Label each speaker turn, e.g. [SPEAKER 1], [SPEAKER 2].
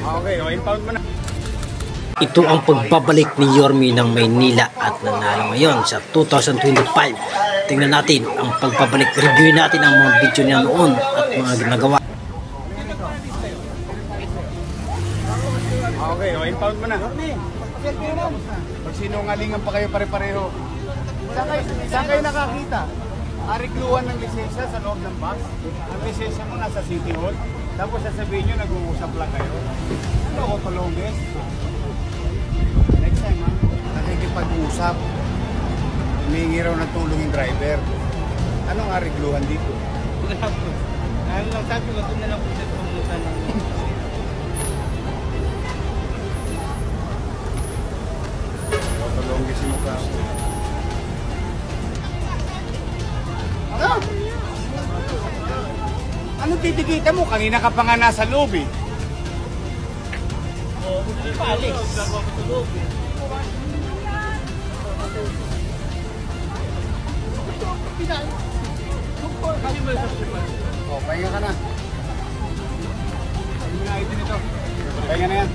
[SPEAKER 1] Okay, o impound mo na.
[SPEAKER 2] Ito ang pagbabalik ni Yorme ng Maynila at nanalo ngayon sa 2025. Tingnan natin ang pagbabalik. Review natin ang mga video niya noon at mga ginagawa.
[SPEAKER 1] Okay, o impound mo na. Magsinungalingan pa kayo pare-pareho. Saan kayo nakakita? Arigluhan ng lisensya sa loob ng bus. Ang lisensya mo nasa City Hall. Tapos sasabihin nyo, nag-uusap lang kayo. Ano ako tulunggis? Next time ha, nakikipag-usap. Humingi raw ng tulong yung driver. Anong arigluhan dito?
[SPEAKER 3] Ano lang, sabi ko, ito na lang po sa pamuntan ng...
[SPEAKER 1] Tulunggis mo ka. Ano? Ano titikita mo? Kanina ka pa nga nasa loob eh.
[SPEAKER 3] Hindi pa alis.
[SPEAKER 1] O, pahinga ka na. Pahinga na ito nito. Pahinga na yan.